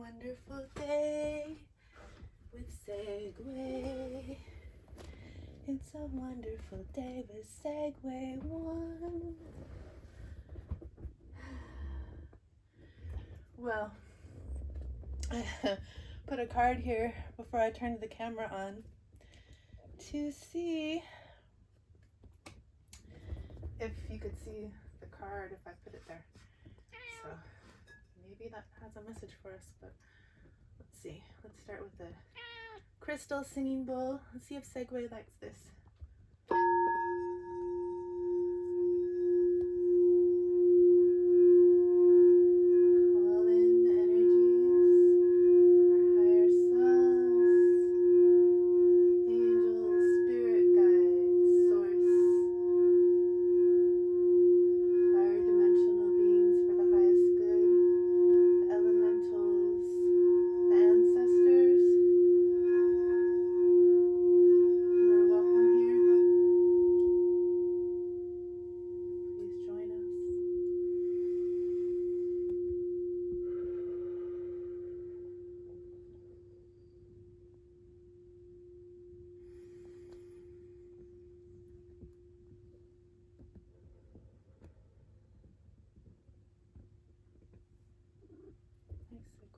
wonderful day with Segue. It's a wonderful day with Segue One. Well, I put a card here before I turned the camera on to see if you could see the card if I put it there. So maybe that has a message for us, but let's see. Let's start with the crystal singing bowl. Let's see if Segue likes this.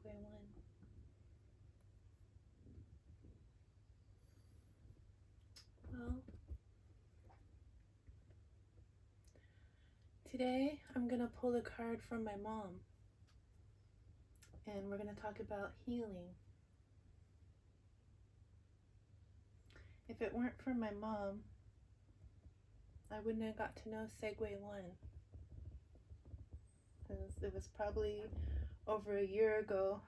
Segue One. Well, today I'm going to pull a card from my mom, and we're going to talk about healing. If it weren't for my mom, I wouldn't have got to know Segue One. It was probably over a year ago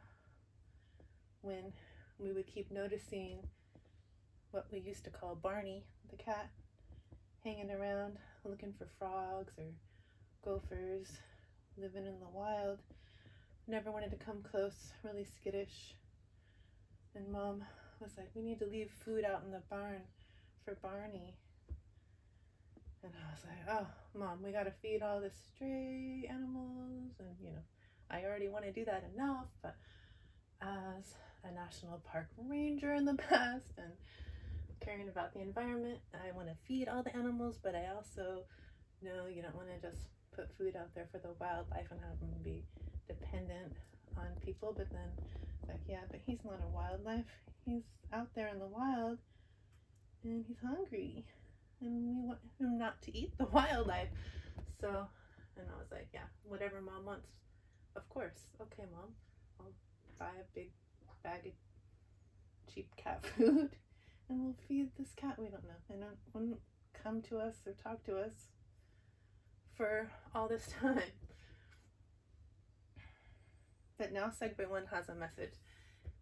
when we would keep noticing what we used to call Barney, the cat, hanging around looking for frogs or gophers, living in the wild. Never wanted to come close, really skittish. And Mom was like, we need to leave food out in the barn for Barney. And I was like, oh, Mom, we gotta feed all the stray animals. And, I already want to do that enough, but as a national park ranger in the past and caring about the environment, I want to feed all the animals, but I also know you don't want to just put food out there for the wildlife and have them be dependent on people. But then it's like, yeah, but he's not a wildlife. He's out there in the wild and he's hungry. And we want him not to eat the wildlife. So, and I was like, yeah, whatever Mom wants. Of course. Okay, Mom. I'll buy a big bag of cheap cat food and we'll feed this cat we don't know. And it wouldn't come to us or talk to us for all this time. But now Segue One has a message.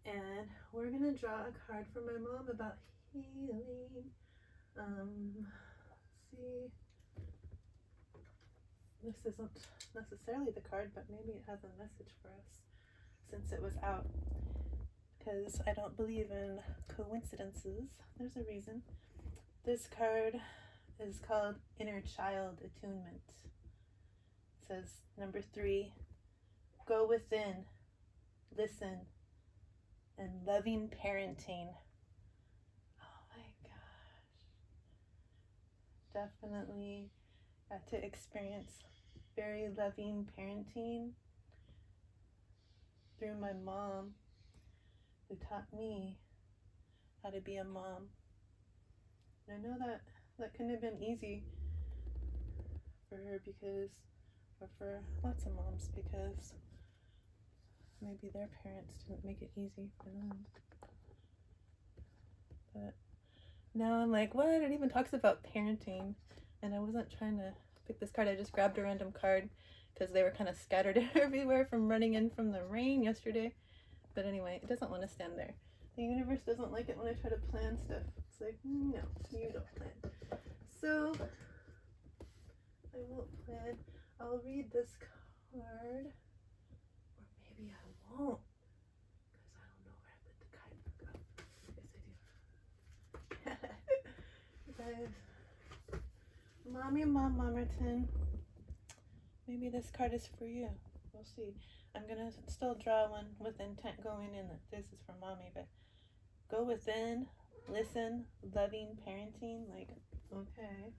And we're going to draw a card for my mom about healing. Let's see. This isn't necessarily the card, but maybe it has a message for us since it was out. Because I don't believe in coincidences. There's a reason. This card is called Inner Child Attunement. It says, number 3, go within, listen, and loving parenting. Oh my gosh. Definitely got to experience very loving parenting through my mom, who taught me how to be a mom. And I know that couldn't have been easy for her or for lots of moms, because maybe their parents didn't make it easy for them. But now I'm like, what? It even talks about parenting. And I wasn't trying to pick this card. I just grabbed a random card because they were kind of scattered everywhere from running in from the rain yesterday. But anyway, it doesn't want to stand there. The universe doesn't like it when I try to plan stuff. It's like, no, you don't plan. So I won't plan. I'll read this card. Or maybe I won't, because I don't know where I put the card. Yes, I do. You guys, Mommy Mom Mamerton, maybe this card is for you. we'll see. I'm gonna still draw one with intent going in that this is for mommy, but go within, listen, loving parenting. Like, okay,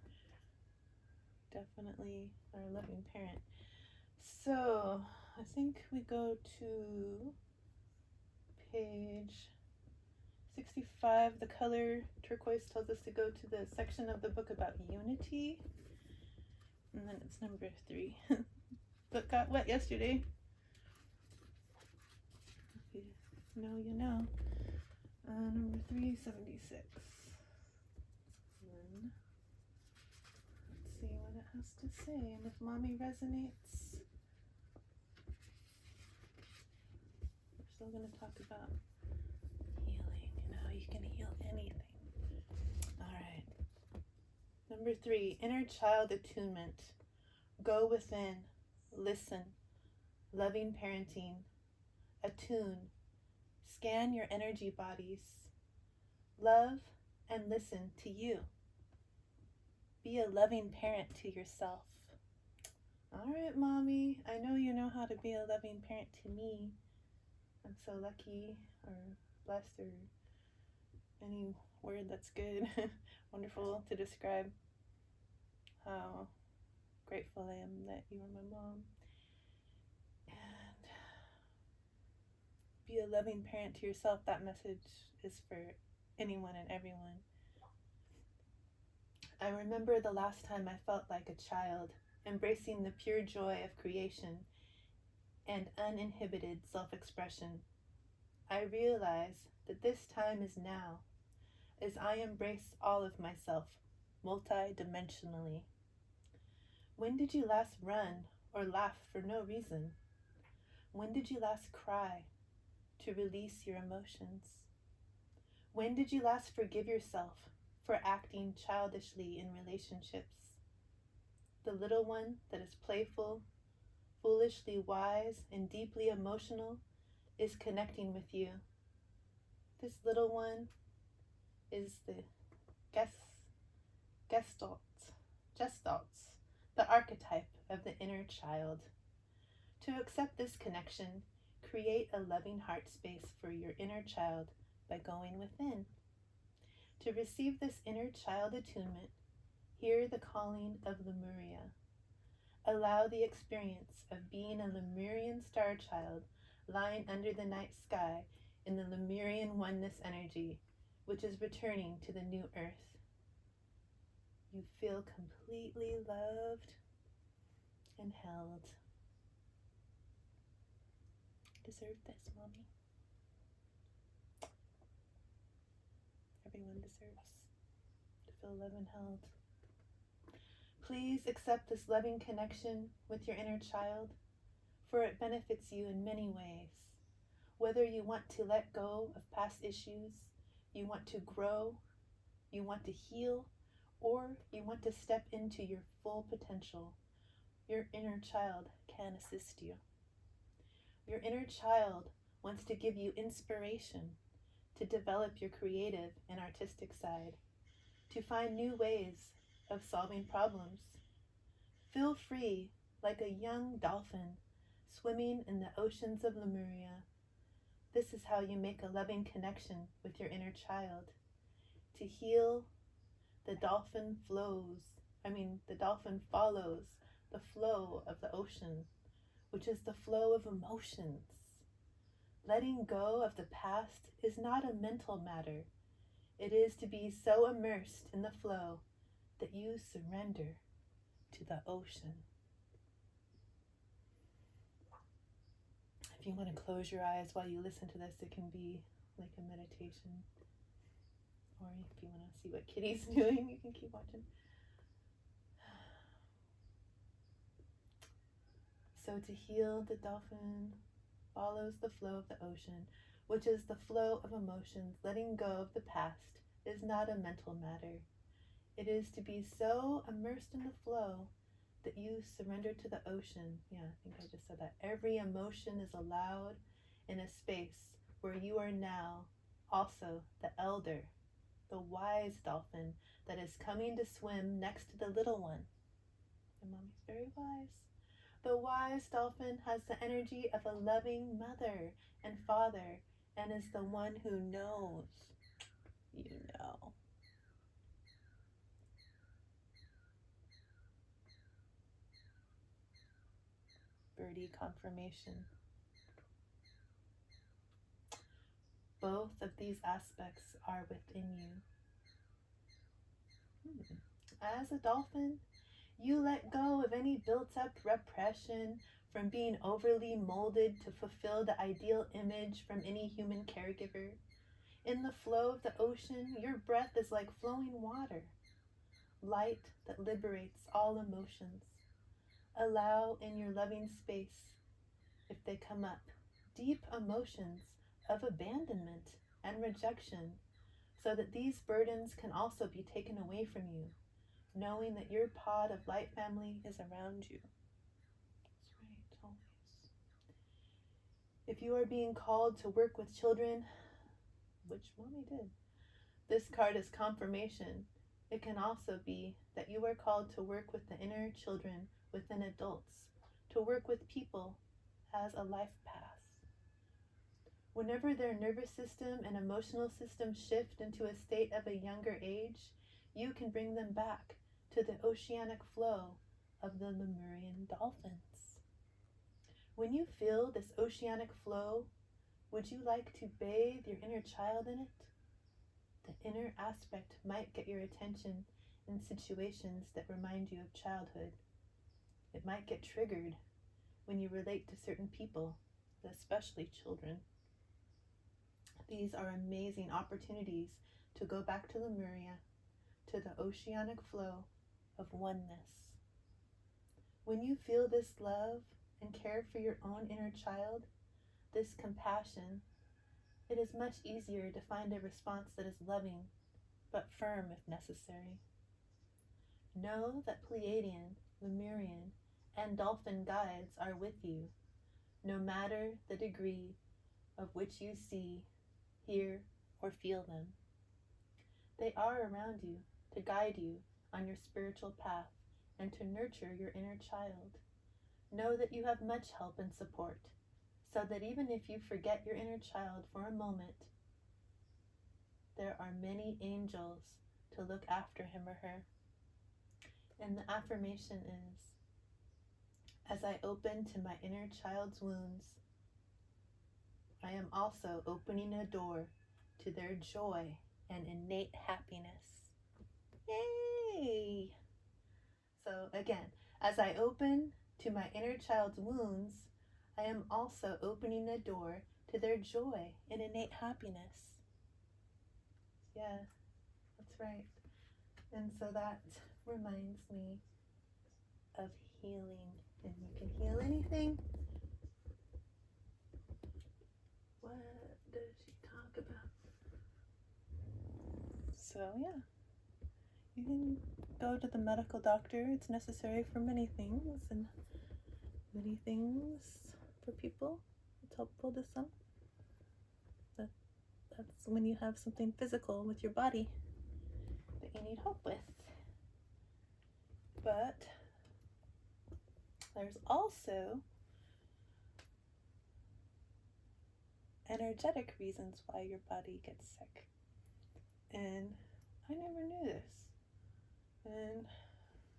definitely our loving parent. So I think we go to page 65. The color turquoise tells us to go to the section of the book about unity. And then it's number 3. Book got wet yesterday. If you know, you know. Number 376. And let's see what it has to say. And if mommy resonates, we're still going to talk about healing and how you can heal anything. All right. Number 3, Inner Child Attunement. Go within, listen, loving parenting, attune, scan your energy bodies, love and listen to you. Be a loving parent to yourself. All right, mommy, I know you know how to be a loving parent to me. I'm so lucky or blessed or any word that's good, wonderful to describe how grateful I am that you are my mom. And be a loving parent to yourself. That message is for anyone and everyone. I remember the last time I felt like a child, embracing the pure joy of creation and uninhibited self-expression. I realize that this time is now, as I embrace all of myself, multi-dimensionally. When did you last run or laugh for no reason? When did you last cry to release your emotions? When did you last forgive yourself for acting childishly in relationships? The little one that is playful, foolishly wise, and deeply emotional is connecting with you. This little one is the gestalt, the archetype of the inner child. To accept this connection, create a loving heart space for your inner child by going within. To receive this inner child attunement, hear the calling of Lemuria. Allow the experience of being a Lemurian Starchild lying under the night sky in the Lemurian oneness energy, which is returning to the new earth. You feel completely loved and held. Deserve this, mommy. Everyone deserves to feel loved and held. Please accept this loving connection with your inner child, for it benefits you in many ways. Whether you want to let go of past issues, you want to grow, you want to heal, or you want to step into your full potential, your inner child can assist you. Your inner child wants to give you inspiration to develop your creative and artistic side, to find new ways of solving problems. Feel free like a young dolphin swimming in the oceans of Lemuria. This is how you make a loving connection with your inner child. To heal, the dolphin follows the flow of the ocean, which is the flow of emotions. Letting go of the past is not a mental matter. It is to be so immersed in the flow that you surrender to the ocean. If you want to close your eyes while you listen to this, it can be like a meditation. Or if you want to see what Kitty's doing, you can keep watching. So to heal, the dolphin follows the flow of the ocean, which is the flow of emotions. Letting go of the past is not a mental matter. It is to be so immersed in the flow that you surrender to the ocean. Yeah, I think I just said that. Every emotion is allowed in a space where you are now also the elder, the wise dolphin that is coming to swim next to the little one. And mommy's very wise. The wise dolphin has the energy of a loving mother and father and is the one who knows. You know. Birdie confirmation. Both of these aspects are within you. As a dolphin, you let go of any built-up repression from being overly molded to fulfill the ideal image from any human caregiver. In the flow of the ocean, your breath is like flowing water, light that liberates all emotions. Allow in your loving space, if they come up, deep emotions of abandonment and rejection, so that these burdens can also be taken away from you, knowing that your pod of light family is around you. That's right, always. If you are being called to work with children, which Mommy did, this card is confirmation. It can also be that you are called to work with the inner children within adults, to work with people as a life path. Whenever their nervous system and emotional system shift into a state of a younger age, you can bring them back to the oceanic flow of the Lemurian dolphins. When you feel this oceanic flow, would you like to bathe your inner child in it? The inner aspect might get your attention in situations that remind you of childhood. It might get triggered when you relate to certain people, especially children. These are amazing opportunities to go back to Lemuria, to the oceanic flow of oneness. When you feel this love and care for your own inner child, this compassion, it is much easier to find a response that is loving, but firm if necessary. Know that Pleiadian, Lemurian, and dolphin guides are with you, no matter the degree of which you see, hear, or feel them. They are around you to guide you on your spiritual path and to nurture your inner child. Know that you have much help and support, so that even if you forget your inner child for a moment, there are many angels to look after him or her. And the affirmation is, as I open to my inner child's wounds, I am also opening a door to their joy and innate happiness. Yay! So again, as I open to my inner child's wounds, I am also opening a door to their joy and innate happiness. Yeah, that's right. And so that reminds me of healing. And you can heal anything. What does she talk about? So yeah, you can go to the medical doctor. It's necessary for many things, and many things for people. It's helpful to some. That's when you have something physical with your body that you need help with. But there's also energetic reasons why your body gets sick. And I never knew this. And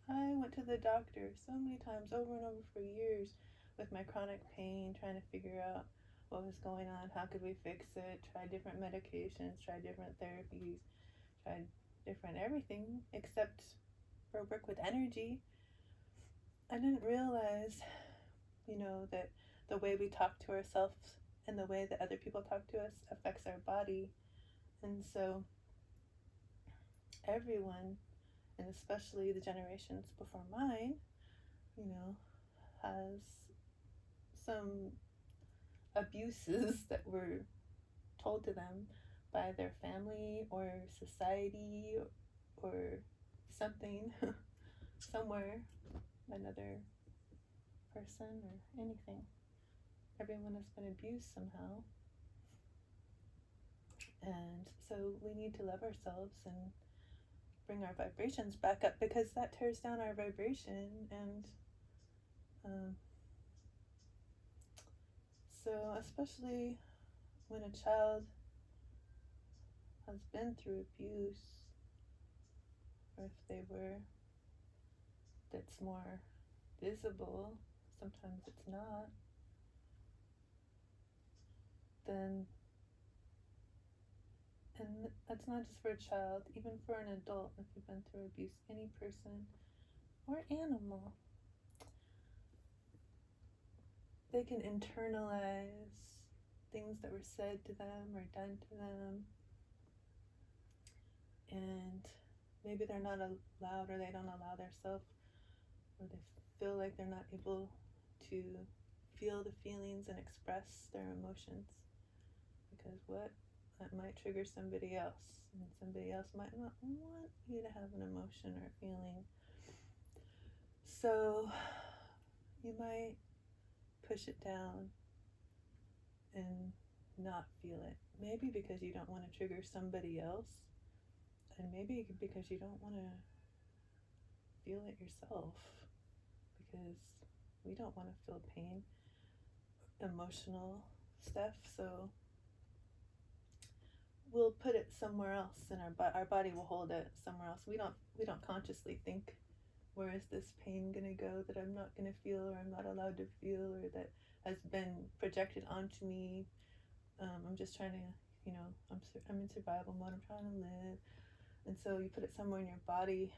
I went to the doctor so many times, over and over for years, with my chronic pain, trying to figure out what was going on, how could we fix it, try different medications, try different therapies, tried different everything except for work with energy. I didn't realize, that the way we talk to ourselves and the way that other people talk to us affects our body. And so everyone, and especially the generations before mine, has some abuses that were told to them by their family or society or something, somewhere, another person or anything. Everyone has been abused somehow. And so we need to love ourselves and bring our vibrations back up, because that tears down our vibration and So especially when a child has been through abuse, or if they were, that's more visible, sometimes it's not, then, and that's not just for a child, even for an adult, if you've been through abuse, any person or animal, they can internalize things that were said to them or done to them, and maybe they're not allowed, or they don't allow themselves, or they feel like they're not able to feel the feelings and express their emotions, because that might trigger somebody else, and somebody else might not want you to have an emotion or feeling. So you might push it down and not feel it, maybe because you don't want to trigger somebody else, and maybe because you don't want to feel it yourself, because we don't want to feel pain, emotional stuff, so we'll put it somewhere else, and our body will hold it somewhere else. We don't consciously think, where is this pain gonna go that I'm not gonna feel, or I'm not allowed to feel, or that has been projected onto me. I'm just trying to, I'm in survival mode, I'm trying to live, and so you put it somewhere in your body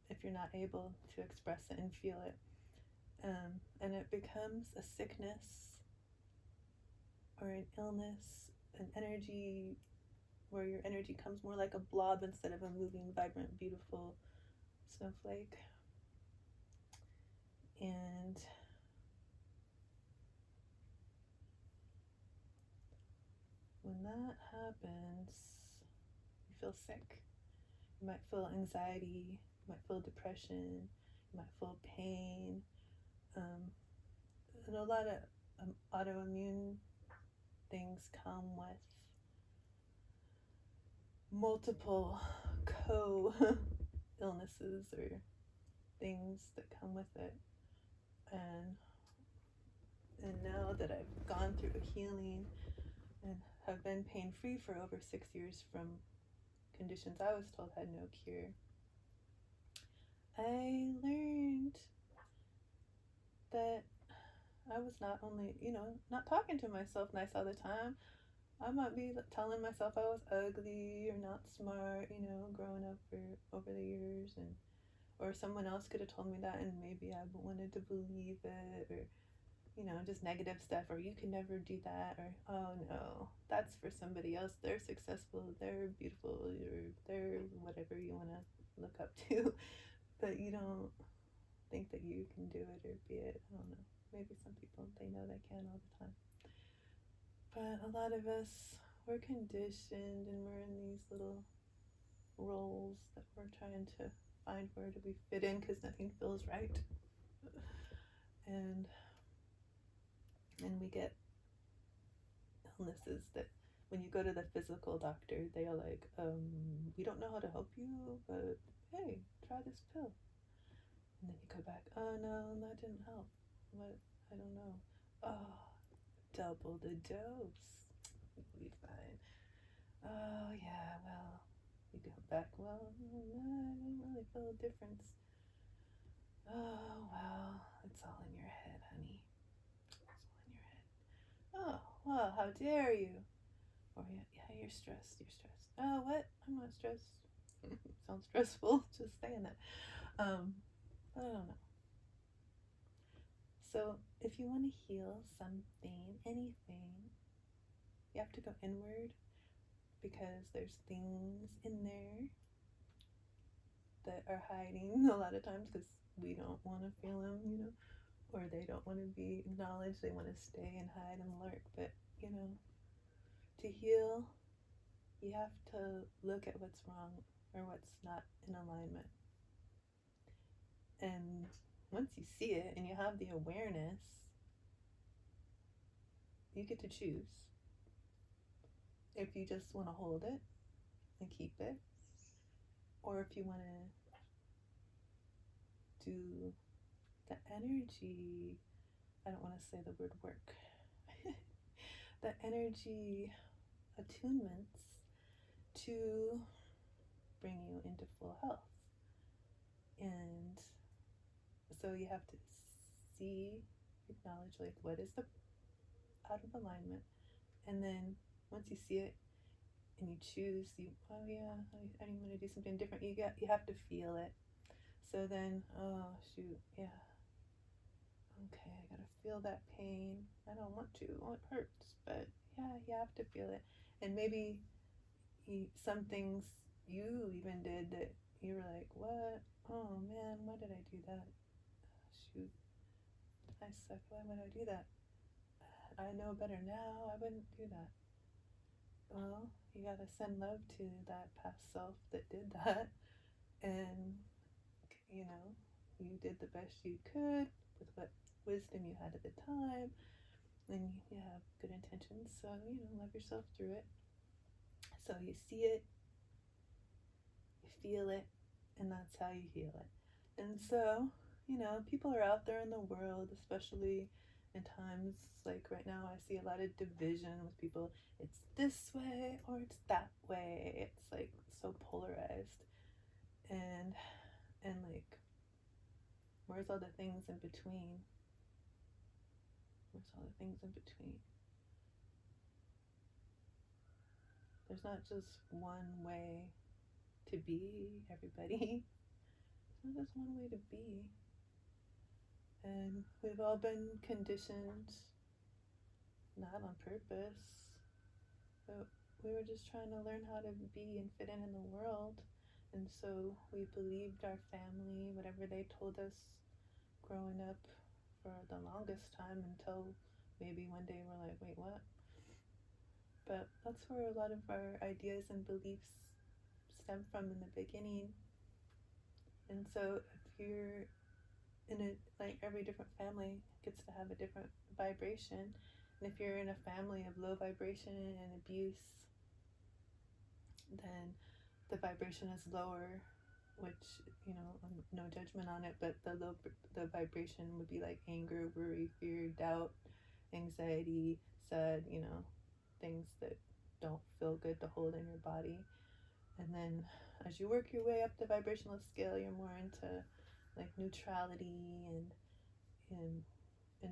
if you're not able to express it and feel it, and it becomes a sickness or an illness, an energy where your energy comes more like a blob instead of a moving, vibrant, beautiful snowflake. And when that happens, you feel sick. You might feel anxiety, you might feel depression, you might feel pain, and a lot of autoimmune things come with multiple co-illnesses or things that come with it. And now that I've gone through a healing and have been pain-free for over 6 years from conditions I was told had no cure, I learned that I was not only, not talking to myself nice all the time. I might be telling myself I was ugly or not smart, growing up over the years, or someone else could have told me that, and maybe I wanted to believe it, or just negative stuff, or you can never do that, or oh no, that's for somebody else, they're successful, they're beautiful, or they're whatever you want to look up to, but you don't think that you can do it or be it. I don't know, maybe some people, they know they can all the time, but a lot of us, we're conditioned, and we're in these little roles that we're trying to find where do we fit in, because nothing feels right, and we get illnesses that when you go to the physical doctor, they are like, we don't know how to help you, but hey, try this pill. And then you go back, oh no, that didn't help. What? I don't know. Oh, double the dose. You'll be fine. Oh yeah, well, you go back, well, no, I don't really feel a difference. Oh, well, it's all in your head, honey. It's all in your head. Oh, well, how dare you? Or yeah, you're stressed. Oh, what? I'm not stressed. Sounds stressful, just saying that. I don't know. So if you want to heal something, anything, you have to go inward, because there's things in there that are hiding a lot of times because we don't want to feel them, or they don't want to be acknowledged. They want to stay and hide and lurk. But, to heal, you have to look at what's wrong or what's not in alignment. And once you see it and you have the awareness, you get to choose if you just want to hold it and keep it, or if you want to do the energy, I don't want to say the word work, the energy attunements to bring you into full health. And so you have to see, acknowledge, like, what is the out of alignment, and then once you see it and you choose, oh yeah, I'm going to do something different, you have to feel it. So then, oh shoot, yeah, okay, I gotta feel that pain. I don't want to, oh, it hurts, but yeah, you have to feel it. And maybe some things you even did that you were like, what? Oh man, why did I do that? Shoot, I suck. Why would I do that? I know better now. I wouldn't do that. Well, you gotta send love to that past self that did that, and you did the best you could with what wisdom you had at the time, and you have good intentions. So love yourself through it. So you see it, you feel it, and that's how you heal it. And so, people are out there in the world, especially in times like right now, I see a lot of division with people. It's this way or it's that way. It's like so polarized. And like, where's all the things in between? Where's all the things in between? There's not just one way to be, everybody. There's not just one way to be. And we've all been conditioned, not on purpose, but we were just trying to learn how to be and fit in the world. And so we believed our family, whatever they told us growing up for the longest time, until maybe one day we're like, wait, what? But that's where a lot of our ideas and beliefs stem from in the beginning. And so if you're in like every different family gets to have a different vibration. And if you're in a family of low vibration and abuse, then the vibration is lower, which, no judgment on it, but the vibration would be like anger, worry, fear, doubt, anxiety, sad, things that don't feel good to hold in your body. And then as you work your way up the vibrational scale, you're more into like neutrality and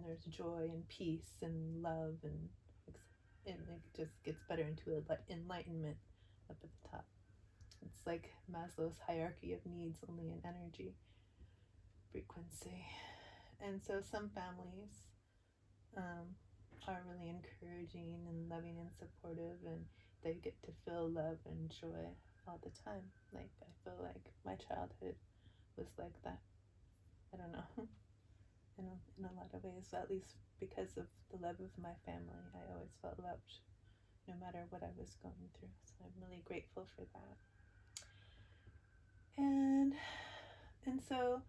there's joy and peace and love, and it just gets better into enlightenment up at the top. It's like Maslow's hierarchy of needs, only in energy frequency. And so some families are really encouraging and loving and supportive, and they get to feel love and joy all the time. Like, I feel like my childhood was like that. I don't know. In a lot of ways, at least because of the love of my family, I always felt loved no matter what I was going through. So I'm really grateful for that. And so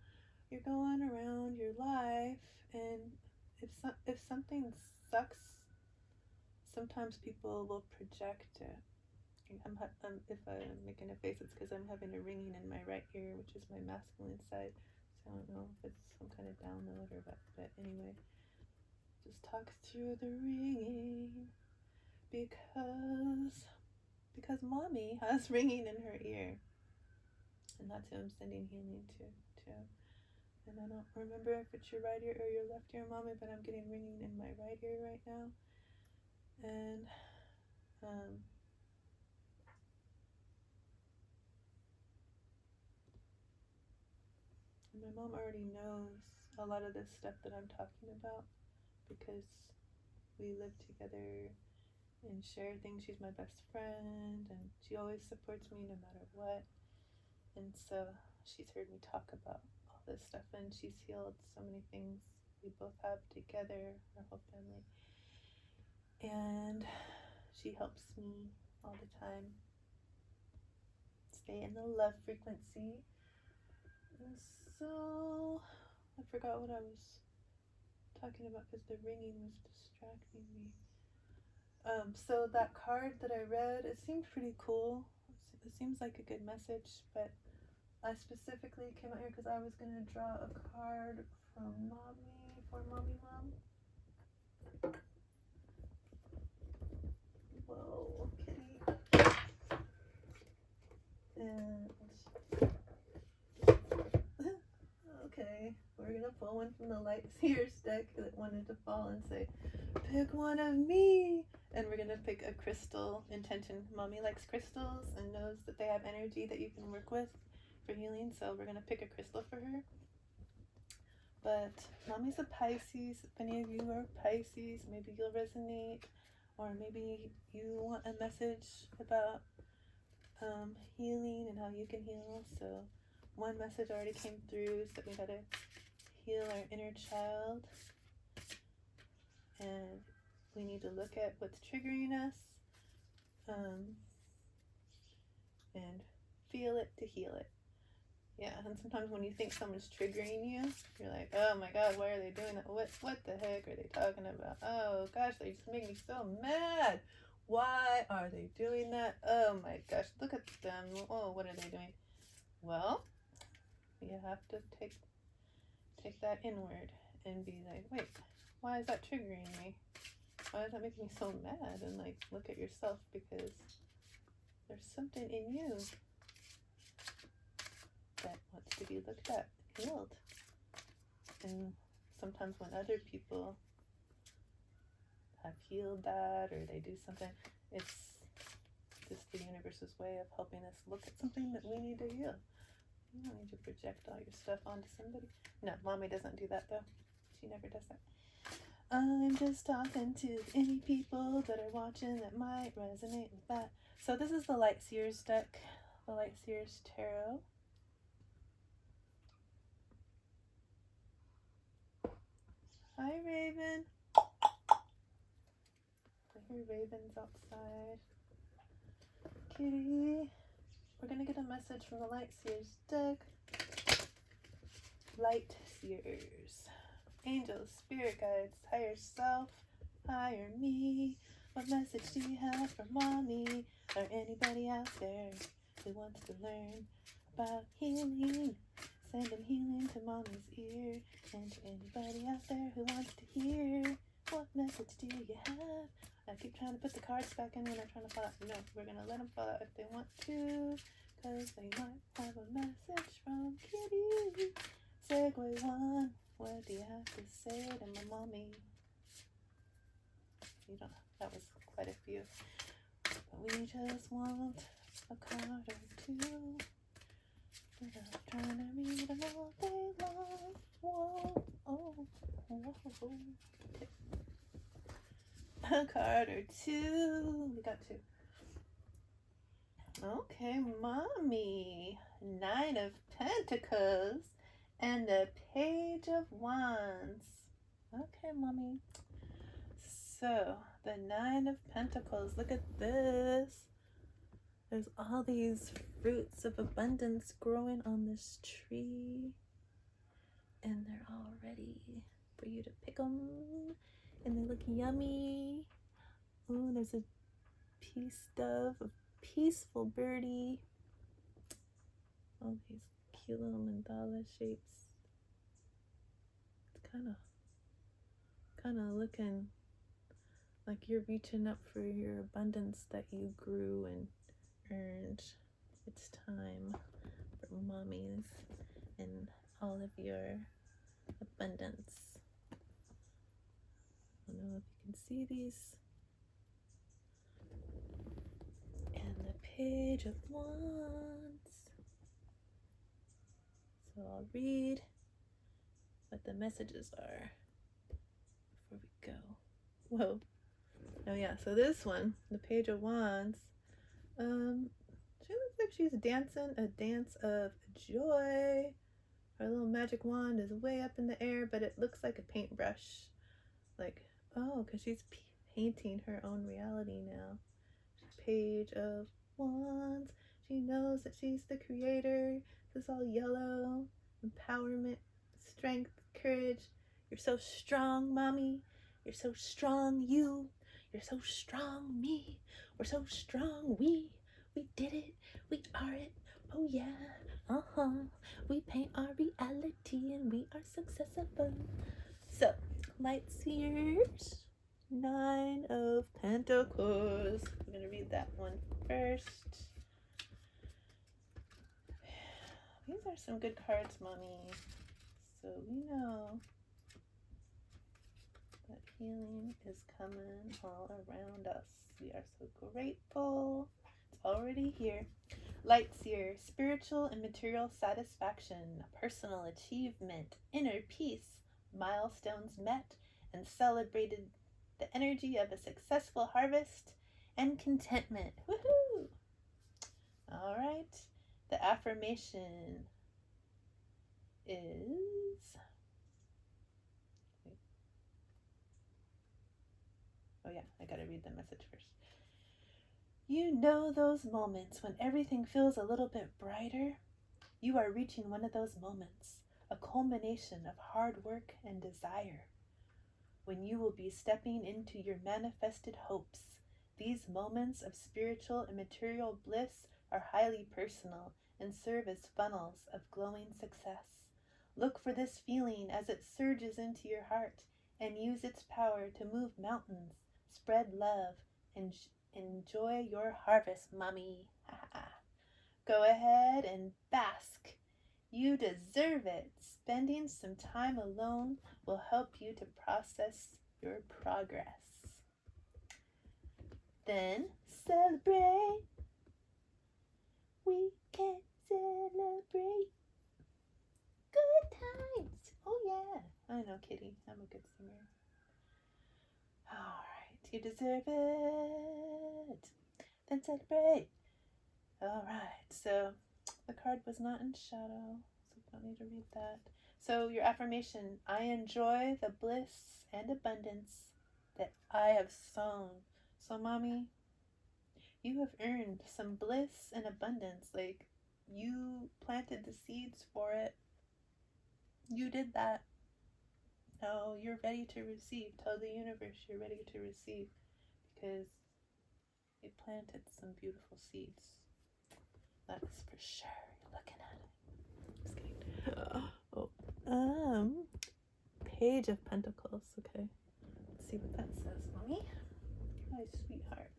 you're going around your life, and if something sucks, sometimes people will project it. If I'm making a face, it's because I'm having a ringing in my right ear, which is my masculine side. So I don't know if it's some kind of download or what, but anyway, just talk through the ringing, because mommy has ringing in her ear, and that's who I'm sending healing to. And I don't remember if it's your right ear or your left ear, mommy, but I'm getting ringing in my right ear right now. And my mom already knows a lot of this stuff that I'm talking about, because we live together and share things. She's my best friend, and she always supports me no matter what. And so she's heard me talk about all this stuff, and she's healed so many things we both have together, our whole family. And she helps me all the time stay in the love frequency. And so I forgot what I was talking about because the ringing was distracting me. So that card that I read, it seemed pretty cool. It seems like a good message, but I specifically came out here because I was going to draw a card for mommy mom. say, we're going to pull one from the Lightseers deck that wanted to fall and say, pick one of me. And we're going to pick a crystal intention. Mommy likes crystals and knows that they have energy that you can work with for healing. So we're going to pick a crystal for her. But Mommy's a Pisces. If any of you are Pisces, maybe you'll resonate. Or maybe you want a message about healing and how you can heal. So one message already came through, is that we gotta heal our inner child, and we need to look at what's triggering us and feel it to heal it. Yeah, and sometimes when you think someone's triggering you, you're like, oh my god, why are they doing that? What the heck are they talking about? Oh gosh, they just make me so mad. Why are they doing that? Oh my gosh, look at them. Oh, what are they doing? Well, you have to take that inward and be like, wait, why is that triggering me? Why does that make me so mad? And like, look at yourself, because there's something in you that wants to be looked at, healed. And sometimes when other people have healed that, or they do something, it's just the universe's way of helping us look at something that we need to heal. You don't need to project all your stuff onto somebody. No, Mommy doesn't do that though. She never does that. I'm just talking to any people that are watching that might resonate with that. So this is the Lightseers deck, the Lightseers Tarot. Hi, Raven. I hear ravens outside. Kitty. We're going to get a message from the Lightseers deck. Lightseers. Angels, spirit guides, higher self, higher me. What message do you have for Mommy or anybody out there who wants to learn about healing? Send them healing to Mommy's ear. And to anybody out there who wants to hear, what message do you have? I keep trying to put the cards back in when they're trying to fall out. No, we're going to let them fall out if they want to, because they might have a message from Kitty. Segue One, what do you have to say to my mommy? You don't know, that was quite a few. But we just want a card or two. Without trying to read them all day long. Whoa, oh, whoa. Okay. A card or two. We got two. Okay, Mommy. 9 of Pentacles and the Page of Wands. Okay, Mommy. So, the 9 of Pentacles. Look at this. There's all these fruits of abundance growing on this tree. And they're all ready for you to pick them. And they look yummy. Ooh, there's a peace dove, a peaceful birdie. All these cute little mandala shapes. It's kind of looking like you're reaching up for your abundance that you grew and earned. It's time for Mommies and all of your abundance. I don't know if you can see these. And the Page of Wands. So I'll read what the messages are before we go. Whoa. Oh yeah, so this one, the Page of Wands, she looks like she's dancing a dance of joy. Her little magic wand is way up in the air, but it looks like a paintbrush. Like, oh, because she's painting her own reality now. Page of Wands. She knows that she's the creator. This is all yellow. Empowerment, strength, courage. You're so strong, Mommy. You're so strong, you. You're so strong, me. We're so strong, we. We did it. We are it. Oh yeah. We paint our reality and we are successful. So, Lightseers, 9 of Pentacles. I'm going to read that one first. These are some good cards, Mommy. So we know that healing is coming all around us. We are so grateful. It's already here. Lightseer, spiritual and material satisfaction, personal achievement, inner peace, milestones met and celebrated, the energy of a successful harvest, and contentment. Woohoo! All right. The affirmation is... Oh yeah, I gotta read the message first. You know those moments when everything feels a little bit brighter? You are reaching one of those moments, a culmination of hard work and desire, when you will be stepping into your manifested hopes. These moments of spiritual and material bliss are highly personal and serve as funnels of glowing success. Look for this feeling as it surges into your heart and use its power to move mountains, spread love, and enjoy your harvest, mommy. Go ahead and bask. You deserve it. Spending some time alone will help you to process your progress. Then celebrate. We can celebrate good times. Oh yeah. I know, Kitty. I'm a good singer. All right. You deserve it. Then celebrate. All right. So the card was not in shadow, so we don't need to read that. So your affirmation: I enjoy the bliss and abundance that I have sown. So mommy, you have earned some bliss and abundance. Like, you planted the seeds for it. You did that. Now you're ready to receive. Tell the universe you're ready to receive, because you planted some beautiful seeds. That's for sure. You're looking at it. Just kidding. Oh, Page of Pentacles. Okay, let's see what that says, mommy. Hi, sweetheart.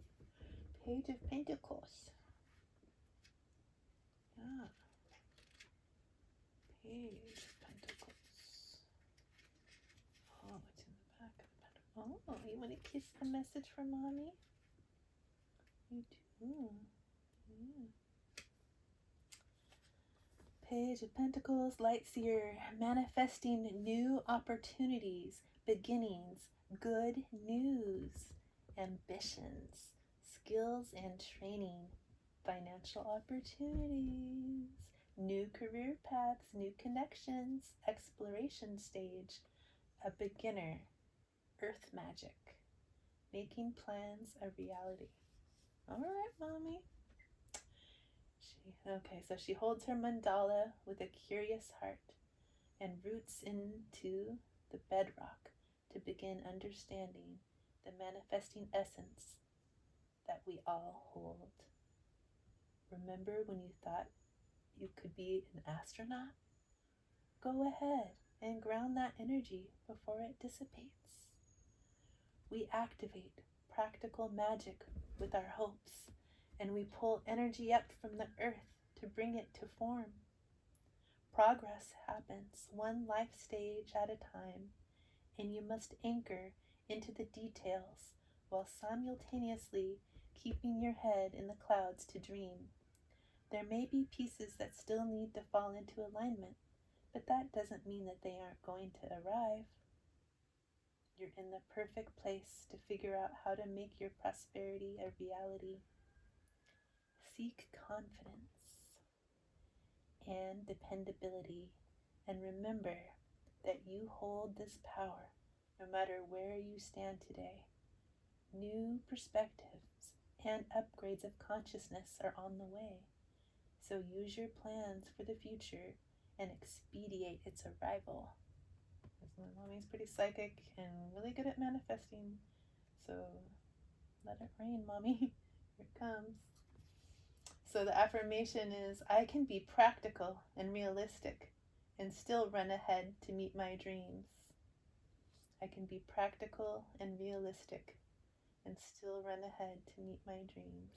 Page of Pentacles. Yeah. Page of Pentacles. Oh, it's in the back of the Pentacles. Oh, you want to kiss the message for mommy? You do. Yeah. Page of Pentacles, Lightseer, manifesting new opportunities, beginnings, good news, ambitions, skills and training, financial opportunities, new career paths, new connections, exploration stage, a beginner, earth magic, making plans a reality. All right, mommy. Okay, so she holds her mandala with a curious heart and roots into the bedrock to begin understanding the manifesting essence that we all hold. Remember when you thought you could be an astronaut? Go ahead and ground that energy before it dissipates. We activate practical magic with our hopes, and we pull energy up from the earth to bring it to form. Progress happens one life stage at a time, and you must anchor into the details while simultaneously keeping your head in the clouds to dream. There may be pieces that still need to fall into alignment, but that doesn't mean that they aren't going to arrive. You're in the perfect place to figure out how to make your prosperity a reality. Seek confidence and dependability, and remember that you hold this power no matter where you stand today. New perspectives and upgrades of consciousness are on the way, so use your plans for the future and expedite its arrival. My mommy's pretty psychic and really good at manifesting, so let it rain, mommy. Here it comes. So the affirmation is, I can be practical and realistic and still run ahead to meet my dreams. I can be practical and realistic and still run ahead to meet my dreams.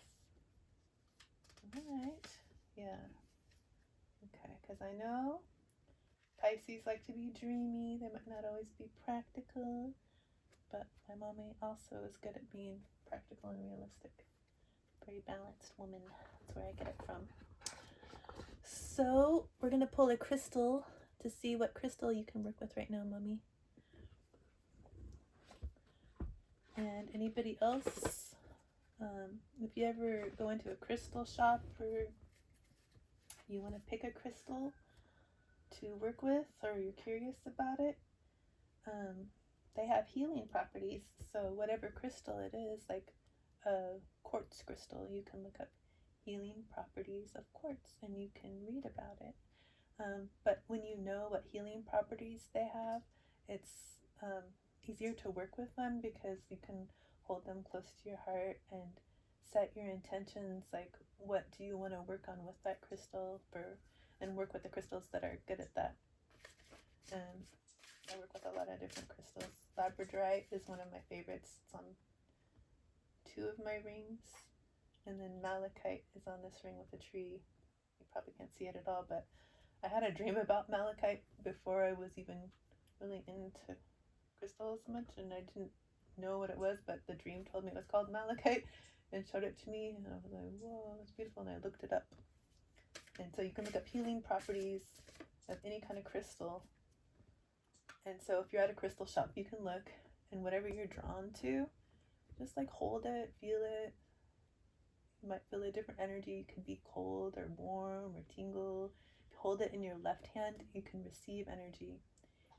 All right. Yeah. Okay, because I know Pisces like to be dreamy. They might not always be practical, but my mommy also is good at being practical and realistic. Very balanced woman. That's where I get it from. So we're going to pull a crystal to see what crystal you can work with right now, mommy. And anybody else, if you ever go into a crystal shop or you want to pick a crystal to work with, or you're curious about it, they have healing properties. So whatever crystal it is, like a quartz crystal, you can look up healing properties of quartz and you can read about it. But when you know what healing properties they have, it's easier to work with them because you can hold them close to your heart and set your intentions, like what do you want to work on with that crystal, and work with the crystals that are good at that. I work with a lot of different crystals. Labradorite is one of my favorites. It's on 2 of my rings. And then malachite is on this ring with a tree. You probably can't see it at all, but I had a dream about malachite before I was even really into crystals much, and I didn't know what it was, but the dream told me it was called malachite and showed it to me, and I was like, whoa, that's beautiful, and I looked it up. And so you can look up healing properties of any kind of crystal. And so if you're at a crystal shop, you can look, and whatever you're drawn to, just like hold it, feel it. You might feel a different energy. It could be cold or warm or tingle. If you hold it in your left hand, you can receive energy.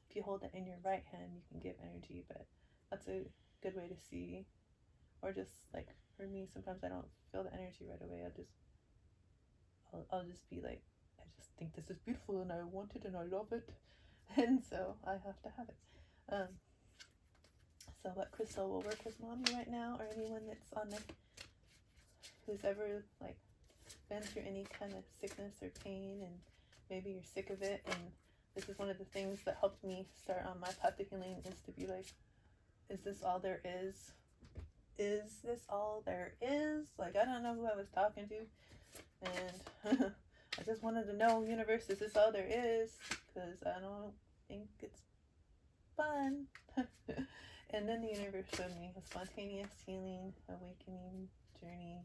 If you hold it in your right hand, you can give energy, but that's a good way to see. Or just like for me, sometimes I don't feel the energy right away. I'll just be like, I just think this is beautiful and I want it and I love it, and so I have to have it. So what crystal will work with mommy right now, or anyone that's on the who's ever like been through any kind of sickness or pain, and maybe you're sick of it, and this is one of the things that helped me start on my path to healing, is to be like, is this all there is? Is this all there is? Like, I don't know who I was talking to, and I just wanted to know, universe, is this all there is? Because I don't think it's fun. And then the universe showed me a spontaneous healing, awakening journey,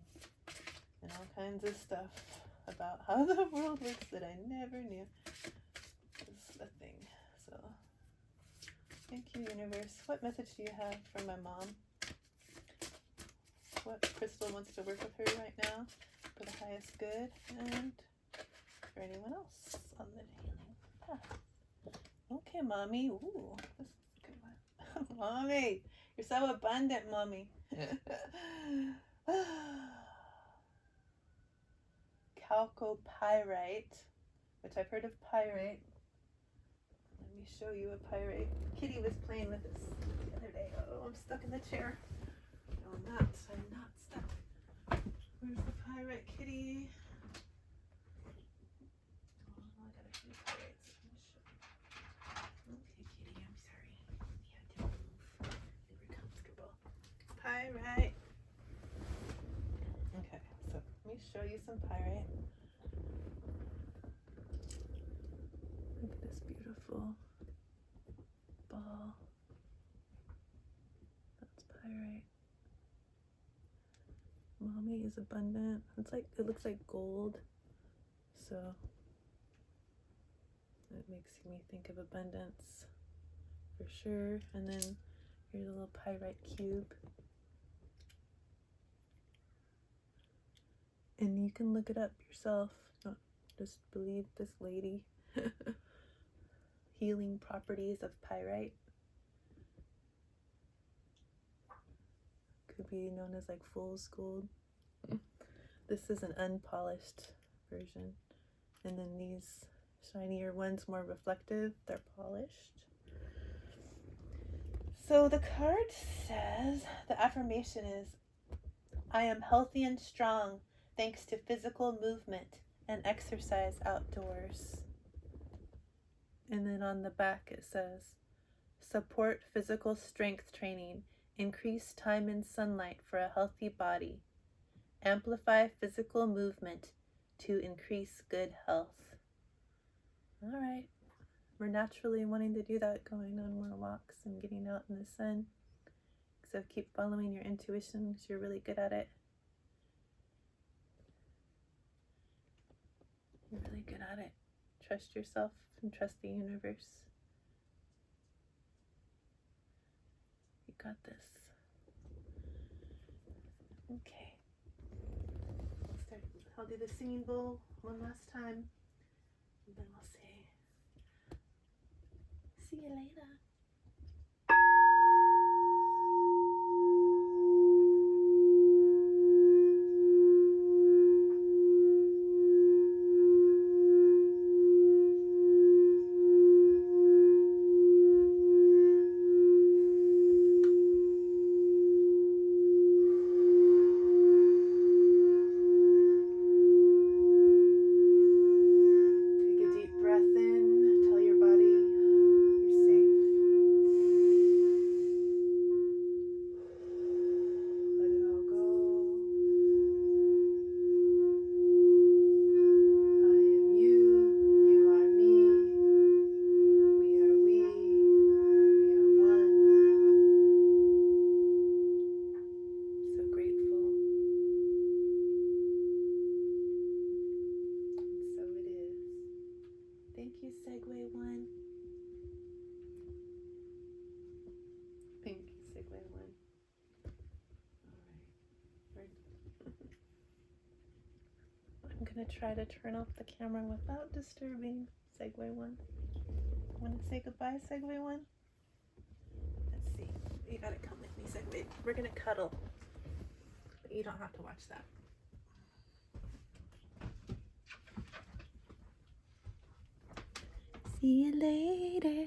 and all kinds of stuff about how the world works that I never knew was a thing. So thank you, universe. What message do you have for my mom? What crystal wants to work with her right now for the highest good, and for anyone else on the healing path? Okay, mommy. Ooh, this is a good one. Mommy, you're so abundant, mommy. Chalcopyrite, which I've heard of pyrite. Let me show you a pyrite. Kitty was playing with this the other day. Oh, I'm stuck in the chair. No, I'm not stuck. Where's the pyrite, kitty? Oh, I got a few pyrites. Okay, kitty, I'm sorry. You have to move. You were comfortable. Pyrite. Okay, so let me show you some pyrite. Look at this beautiful ball. That's pyrite. Mommy is abundant. It's like, it looks like gold, so it makes me think of abundance for sure. And then here's a little pyrite cube, and you can look it up yourself. Don't just believe this lady. Healing properties of pyrite. Could be known as like fool's gold. This is an unpolished version, and then these shinier ones, more reflective, they're polished. So the card says, the affirmation is, I am healthy and strong thanks to physical movement and exercise outdoors. And then on the back it says, support physical strength training, increase time in sunlight for a healthy body, amplify physical movement to increase good health. All right, we're naturally wanting to do that, going on more walks and getting out in the sun. So keep following your intuition because you're really good at it. You're really good at it. Trust yourself and trust the universe. You got this. Okay. I'll do the singing bowl one last time, and then I'll say, see you later. Segue One. Thank you, Segue One. Alright. I'm going to try to turn off the camera without disturbing Segue One. Want to say goodbye, Segue One? Let's see. You gotta come with me, Segue. We're going to cuddle. But you don't have to watch that. See you later.